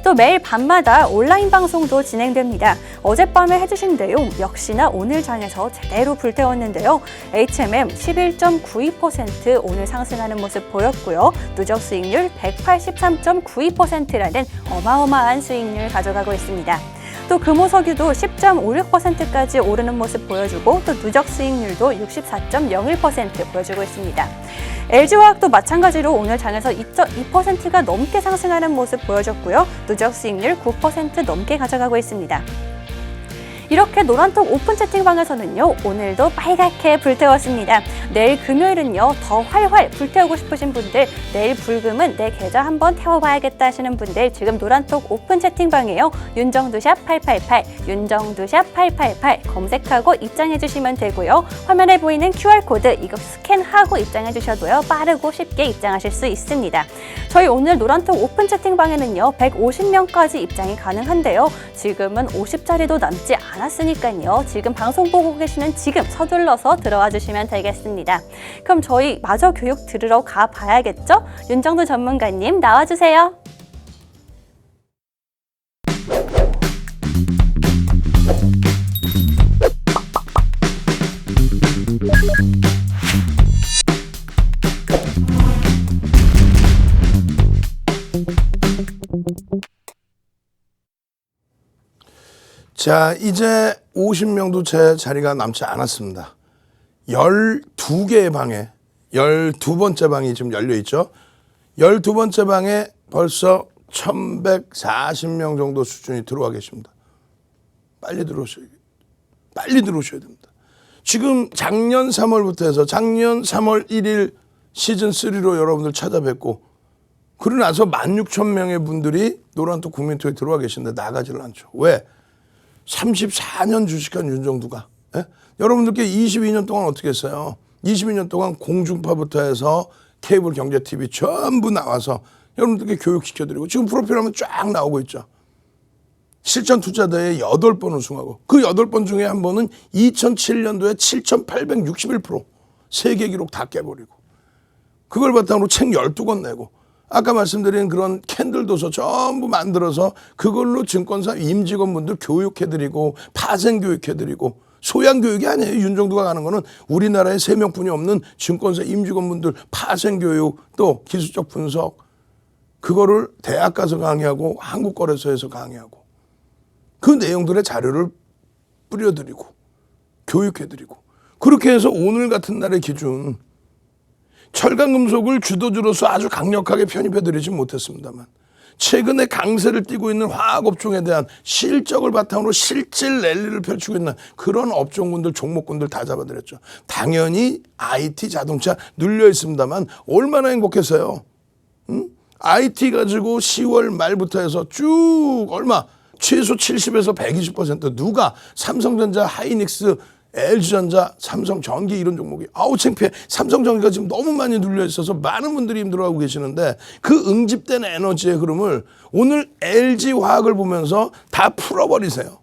또 매일 밤마다 온라인 방송도 진행됩니다. 어젯밤에 해주신 내용 역시나 오늘 장에서 제대로 불태웠는데요. HMM 11.92% 오늘 상승하는 모습 보였고요. 누적 수익률 183.92%라는 어마어마한 수익률 가져가고 있습니다. 또 금호석유도 10.56%까지 오르는 모습 보여주고 또 누적 수익률도 64.01% 보여주고 있습니다. LG화학도 마찬가지로 오늘 장에서 2.2%가 넘게 상승하는 모습 보여줬고요. 누적 수익률 9% 넘게 가져가고 있습니다. 이렇게 노란톡 오픈 채팅방에서는요 오늘도 빨갛게 불태웠습니다. 내일 금요일은요 더 활활 불태우고 싶으신 분들, 내일 불금은 내 계좌 한번 태워봐야겠다 하시는 분들 지금 노란톡 오픈 채팅방에요 윤정두샵 888 윤정두샵 888 검색하고 입장해 주시면 되고요. 화면에 보이는 QR코드 이거 스캔하고 입장해 주셔도요 빠르고 쉽게 입장하실 수 있습니다. 저희 오늘 노란톡 오픈 채팅방에는요 150명까지 입장이 가능한데요. 지금은 50자리도 남지 않았으니까요. 지금 방송 보고 계시는 지금 서둘러서 들어와 주시면 되겠습니다. 그럼 저희 마저 교육 들으러 가봐야겠죠? 윤정두 전문가님 나와주세요. 자, 이제 50명도 제 자리가 남지 않았습니다. 12개의 방에 12번째 방이 지금 열려 있죠. 12번째 방에 벌써 1140명 정도 수준이 들어와 계십니다. 빨리 들어오셔야 됩니다. 지금 작년 3월부터 해서 작년 3월 1일 시즌3로 여러분들 찾아뵙고 그러고 나서 16,000명의 분들이 노란톡 국민톡에 들어와 계신데 나가지를 않죠. 왜? 34년 주식한 윤정두가 여러분들께 22년 동안 어떻게 했어요? 22년 동안 공중파부터 해서 케이블 경제 TV 전부 나와서 여러분들께 교육시켜드리고 지금 프로필하면 쫙 나오고 있죠. 실전 투자대회 8번 우승하고 그 8번 중에 한 번은 2007년도에 7,861% 세계 기록 다 깨버리고 그걸 바탕으로 책 12권 내고 아까 말씀드린 그런 캔들 도서 전부 만들어서 그걸로 증권사 임직원분들 교육해드리고 파생 교육해드리고 소양 교육이 아니에요. 윤정두가 가는 거는 우리나라에 3명뿐이 없는 증권사 임직원분들 파생 교육 또 기술적 분석 그거를 대학 가서 강의하고 한국거래소에서 강의하고 그 내용들의 자료를 뿌려드리고 교육해드리고 그렇게 해서 오늘 같은 날의 기준 철강금속을 주도주로서 아주 강력하게 편입해드리지 못했습니다만 최근에 강세를 띠고 있는 화학업종에 대한 실적을 바탕으로 실질 랠리를 펼치고 있는 그런 업종군들 종목군들 다 잡아드렸죠. 당연히 IT 자동차 눌려 있습니다만 얼마나 행복했어요. IT 가지고 10월 말부터 해서 쭉 얼마 최소 70에서 120% 누가 삼성전자, 하이닉스, LG전자, 삼성전기 이런 종목이 아우 창피해. 삼성전기가 지금 너무 많이 눌려 있어서 많은 분들이 힘들어하고 계시는데 그 응집된 에너지의 흐름을 오늘 LG화학을 보면서 다 풀어버리세요.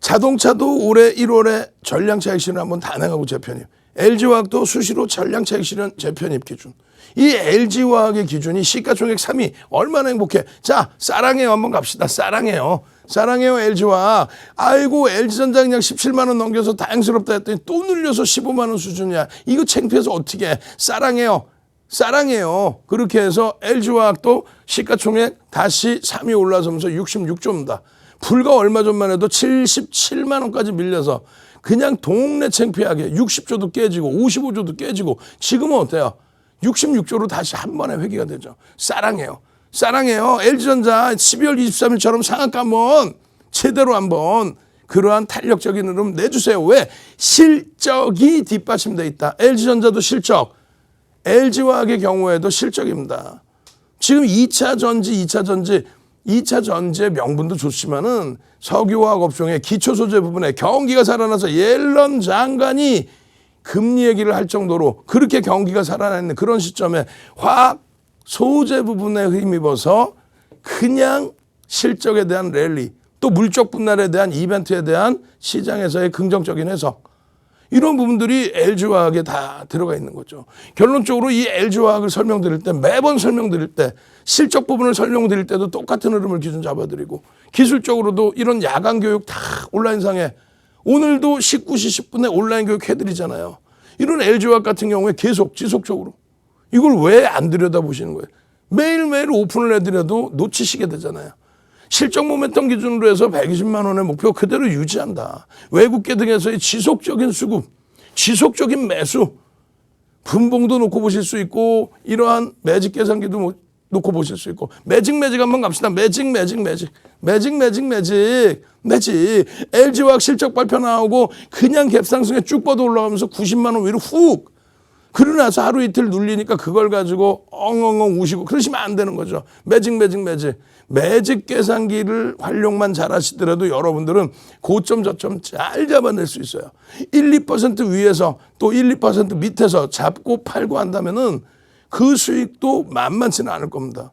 자동차도 올해 1월에 전량차익 실현 한번 단행하고 재편입. LG화학도 수시로 전량차익 실현 재편입 기준. 이 LG화학의 기준이 시가총액 3위. 얼마나 행복해. 자, 사랑해요 한번 갑시다. 사랑해요. 사랑해요 LG화학. 아이고 LG전자 그냥 17만 원 넘겨서 다행스럽다 했더니 또 늘려서 15만 원 수준이야. 이거 창피해서 어떻게 해. 사랑해요. 사랑해요. 그렇게 해서 LG화학도 시가총액 다시 3위 올라서면서 66조입니다. 불과 얼마 전만 해도 77만 원까지 밀려서 그냥 동네 창피하게 60조도 깨지고 55조도 깨지고 지금은 어때요? 66조로 다시 한 번에 회귀가 되죠. 사랑해요. 사랑해요. LG전자 12월 23일처럼 상한가 한번 제대로 한번 그러한 탄력적인 흐름 내주세요. 왜? 실적이 뒷받침돼 있다. LG전자도 실적, LG화학의 경우에도 실적입니다. 지금 2차 전지의 명분도 좋지만은 석유화학 업종의 기초 소재 부분에 경기가 살아나서 옐런 장관이 금리 얘기를 할 정도로 그렇게 경기가 살아나는 그런 시점에 화학 소재 부분에 힘입어서 그냥 실적에 대한 랠리 또 물적 분할에 대한 이벤트에 대한 시장에서의 긍정적인 해석 이런 부분들이 LG화학에 다 들어가 있는 거죠. 결론적으로 이 LG화학을 설명드릴 때 매번 설명드릴 때 실적 부분을 설명드릴 때도 똑같은 흐름을 기준 잡아드리고 기술적으로도 이런 야간 교육 다 온라인상에 오늘도 19시 10분에 온라인 교육 해드리잖아요. 이런 LG화학 같은 경우에 계속 지속적으로 이걸 왜 안 들여다보시는 거예요? 매일매일 오픈을 해드려도 놓치시게 되잖아요. 실적 모멘텀 기준으로 해서 120만 원의 목표 그대로 유지한다. 외국계 등에서의 지속적인 수급, 지속적인 매수, 분봉도 놓고 보실 수 있고 이러한 매직 계산기도 놓고 보실 수 있고 매직 한번 갑시다. 매직. LG화학 실적 발표 나오고 그냥 갭상승에 쭉 뻗어 올라가면서 90만 원 위로 훅 그러고 나서 하루 이틀 눌리니까 그걸 가지고 엉엉엉 우시고 그러시면 안 되는 거죠. 매직 계산기를 활용만 잘 하시더라도 여러분들은 고점 저점 잘 잡아낼 수 있어요. 1~2% 위에서 또 1~2% 밑에서 잡고 팔고 한다면은 그 수익도 만만치는 않을 겁니다.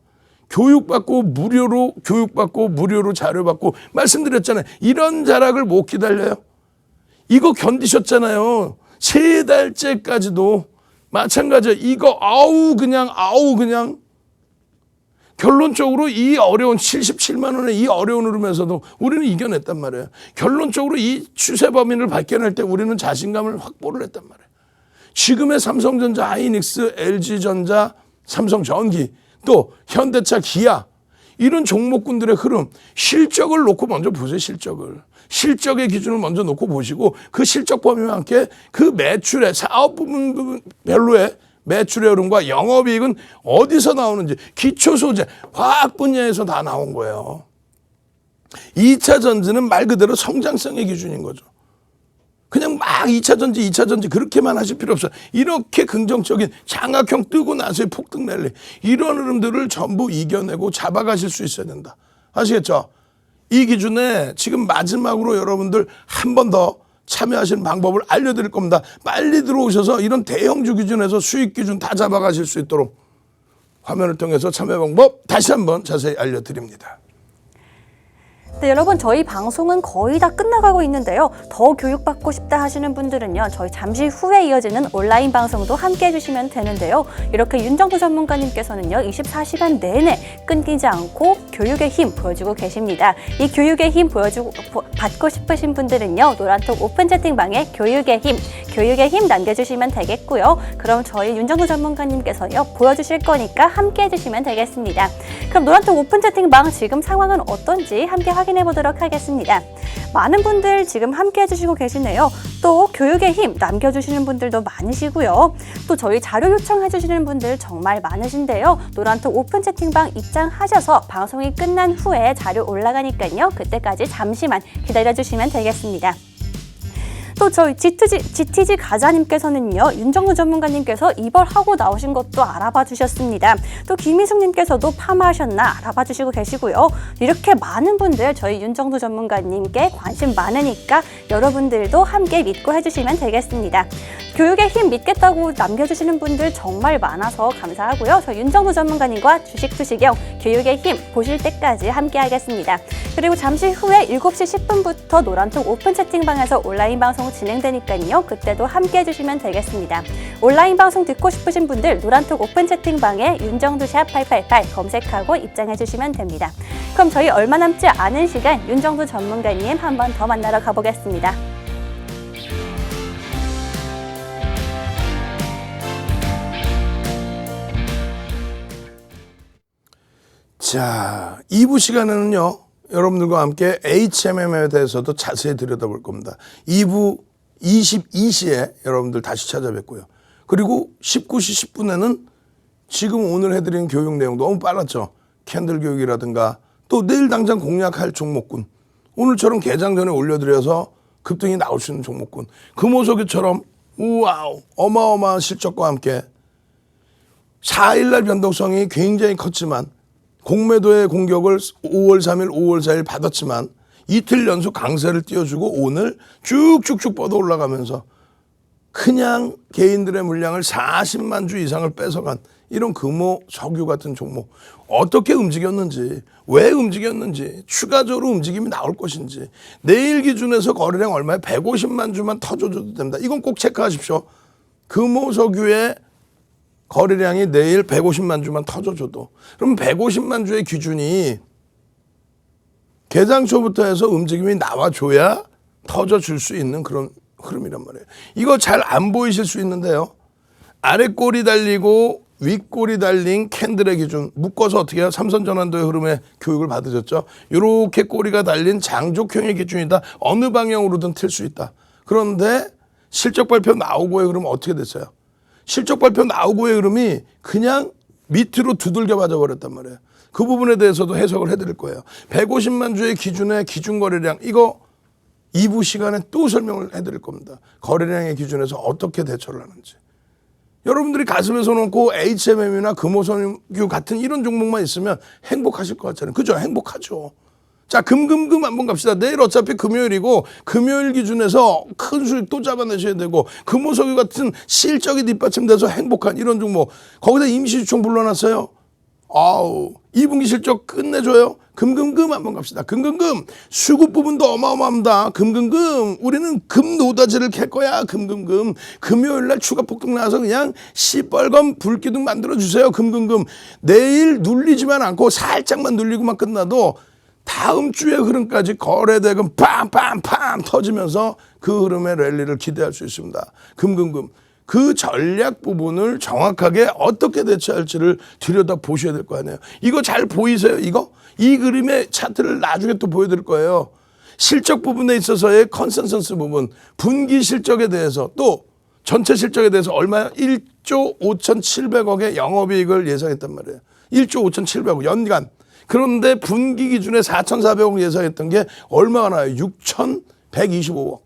교육받고 무료로 자료받고 말씀드렸잖아요. 이런 자락을 못 기다려요. 이거 견디셨잖아요. 3달째까지도 마찬가지예요. 이거 그냥 결론적으로 이 어려운 77만 원의 이 어려운 흐름에서도 우리는 이겨냈단 말이에요. 결론적으로 이 추세 범위를 발견할 때 우리는 자신감을 확보를 했단 말이에요. 지금의 삼성전자, 하이닉스, LG전자, 삼성전기 또 현대차, 기아 이런 종목군들의 흐름 실적을 놓고 먼저 보세요. 실적의 기준을 먼저 놓고 보시고 그 실적 범위와 함께 그 매출의 사업 부분별로의 매출의 흐름과 영업이익은 어디서 나오는지 기초소재, 화학 분야에서 다 나온 거예요. 2차 전지는 말 그대로 성장성의 기준인 거죠. 그냥 막 2차 전지 그렇게만 하실 필요 없어요. 이렇게 긍정적인 장악형 뜨고 나서의 폭등 랠리 이런 흐름들을 전부 이겨내고 잡아가실 수 있어야 된다. 아시겠죠? 이 기준에 지금 마지막으로 여러분들 한 번 더 참여하시는 방법을 알려드릴 겁니다. 빨리 들어오셔서 이런 대형주 기준에서 수익 기준 다 잡아가실 수 있도록 화면을 통해서 참여 방법 다시 한번 자세히 알려드립니다. 네, 여러분 저희 방송은 거의 다 끝나가고 있는데요. 더 교육받고 싶다 하시는 분들은요. 저희 잠시 후에 이어지는 온라인 방송도 함께 해주시면 되는데요. 이렇게 윤정도 전문가님께서는요. 24시간 내내 끊기지 않고 교육의 힘 보여주고 계십니다. 이 교육의 힘 받고 싶으신 분들은요. 노란톡 오픈 채팅방에 교육의 힘 남겨주시면 되겠고요. 그럼 저희 윤정도 전문가님께서요. 보여주실 거니까 함께 해주시면 되겠습니다. 그럼 노란톡 오픈 채팅방 지금 상황은 어떤지 함께 확인해 보도록 하겠습니다. 많은 분들 지금 함께 해주시고 계시네요. 또 교육의 힘 남겨주시는 분들도 많으시고요. 또 저희 자료 요청해 주시는 분들 정말 많으신데요. 노란톡 오픈 채팅방 입장하셔서 방송이 끝난 후에 자료 올라가니까요. 그때까지 잠시만 기다려주시면 되겠습니다. 또 저희 GTG 가자님께서는요. 윤정도 전문가님께서 입얼하고 나오신 것도 알아봐 주셨습니다. 또 김희숙님께서도 파마하셨나 알아봐 주시고 계시고요. 이렇게 많은 분들 저희 윤정도 전문가님께 관심 많으니까 여러분들도 함께 믿고 해주시면 되겠습니다. 교육에 힘 믿겠다고 남겨주시는 분들 정말 많아서 감사하고요. 저 윤정도 전문가님과 주식 투시경 교육의 힘 보실 때까지 함께 하겠습니다. 그리고 잠시 후에 7시 10분부터 노란톡 오픈 채팅방에서 온라인 방송 진행되니까요. 그때도 함께 해주시면 되겠습니다. 온라인 방송 듣고 싶으신 분들 노란톡 오픈 채팅방에 윤정도 샵 888 검색하고 입장해 주시면 됩니다. 그럼 저희 얼마 남지 않은 시간 윤정도 전문가님 한 번 더 만나러 가보겠습니다. 자, 2부 시간에는요, 여러분들과 함께 HMM에 대해서도 자세히 들여다볼 겁니다. 2부 22시에 여러분들 다시 찾아뵙고요. 그리고 19시 10분에는 지금 오늘 해드린 교육 내용 너무 빨랐죠. 캔들 교육이라든가 또 내일 당장 공략할 종목군. 오늘처럼 개장 전에 올려드려서 급등이 나올 수 있는 종목군. 금호석유처럼 우와우 어마어마한 실적과 함께 4일날 변동성이 굉장히 컸지만 공매도의 공격을 5월 3일, 5월 4일 받았지만 이틀 연속 강세를 띄워주고 오늘 쭉쭉쭉 뻗어 올라가면서 그냥 개인들의 물량을 40만 주 이상을 뺏어간 이런 금호 석유 같은 종목 어떻게 움직였는지 왜 움직였는지 추가적으로 움직임이 나올 것인지 내일 기준에서 거래량 얼마에 150만 주만 터져줘도 됩니다. 이건 꼭 체크하십시오. 금호 석유의 거래량이 내일 150만 주만 터져줘도 그럼 150만 주의 기준이 개장 초부터 해서 움직임이 나와줘야 터져줄 수 있는 그런 흐름이란 말이에요. 이거 잘 안 보이실 수 있는데요. 아래 꼬리 달리고 윗꼬리 달린 캔들의 기준 묶어서 어떻게 해요? 삼선전환도의 흐름에 교육을 받으셨죠. 이렇게 꼬리가 달린 장족형의 기준이다. 어느 방향으로든 틀 수 있다. 그런데 실적 발표 나오고의 흐름 어떻게 됐어요? 실적 발표 나오고의 흐름이 그냥 밑으로 두들겨 맞아버렸단 말이에요. 그 부분에 대해서도 해석을 해드릴 거예요. 150만 주의 기준의 기준 거래량 이거 2부 시간에 또 설명을 해드릴 겁니다. 거래량의 기준에서 어떻게 대처를 하는지. 여러분들이 가슴에 손 얹고 HMM이나 금호석유 같은 이런 종목만 있으면 행복하실 것 같잖아요. 그죠? 행복하죠. 자, 금금금 한번 갑시다. 내일 어차피 금요일이고 금요일 기준에서 큰 수익 또 잡아내셔야 되고 금호석유 같은 실적이 뒷받침돼서 행복한 이런 종목 거기다 임시주총 불러놨어요. 아우 2분기 실적 끝내줘요. 금금금 한번 갑시다. 금금금 수급 부분도 어마어마합니다. 금금금 우리는 금노다지를 캘 거야. 금금금 금요일날 추가 폭등 나와서 그냥 시뻘건 불기둥 만들어주세요. 금금금 내일 눌리지만 않고 살짝만 눌리고만 끝나도 다음 주의 흐름까지 거래대금 빰빰빰 터지면서 그 흐름의 랠리를 기대할 수 있습니다. 금금금 그 전략 부분을 정확하게 어떻게 대처할지를 들여다 보셔야 될 거 아니에요. 이거 잘 보이세요? 이거? 이 그림의 차트를 나중에 또 보여드릴 거예요. 실적 부분에 있어서의 컨센서스 부분, 분기 실적에 대해서 또 전체 실적에 대해서 얼마야? 1조 5,700억의 영업이익을 예상했단 말이에요. 1조 5,700억 연간. 그런데 분기 기준에 4,400억 예상했던 게 얼마가 나요? 6,125억.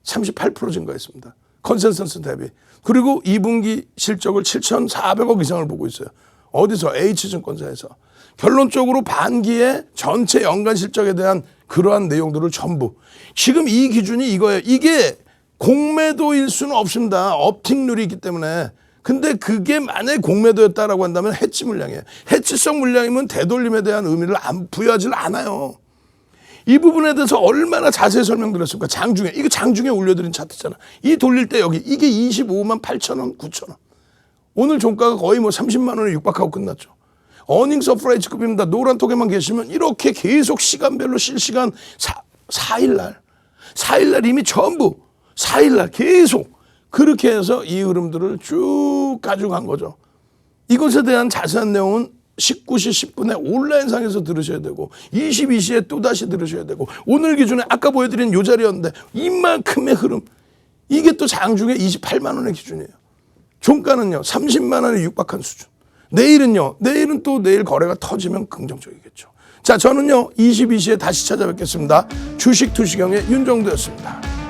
38% 증가했습니다. 컨센서스 대비. 그리고 2분기 실적을 7,400억 이상을 보고 있어요. 어디서? H증권사에서. 결론적으로 반기의 전체 연간 실적에 대한 그러한 내용들을 전부. 지금 이 기준이 이거예요. 이게 공매도일 수는 없습니다. 업틱률이 있기 때문에. 근데 그게 만약에 공매도였다라고 한다면 해치 물량이에요. 해치성 물량이면 되돌림에 대한 의미를 부여하지 않아요. 이 부분에 대해서 얼마나 자세히 설명드렸습니까? 장중에. 이거 장중에 올려드린 차트잖아. 이 돌릴 때 여기 이게 25만 8천 원, 9천 원. 오늘 종가가 거의 뭐 30만 원에 육박하고 끝났죠. 어닝 서프라이즈급입니다. 노란톡에만 계시면 이렇게 계속 시간별로 실시간 4일날 이미 전부 4일날 계속 그렇게 해서 이 흐름들을 쭉 가지고 간 거죠. 이것에 대한 자세한 내용은 19시 10분에 온라인상에서 들으셔야 되고 22시에 또다시 들으셔야 되고 오늘 기준에 아까 보여드린 요 자리였는데 이만큼의 흐름 이게 또 장중에 28만 원의 기준이에요. 종가는요 30만 원에 육박한 수준. 내일은요 내일은 또 내일 거래가 터지면 긍정적이겠죠. 자 저는요 22시에 다시 찾아뵙겠습니다. 주식 투시경의 윤정도였습니다.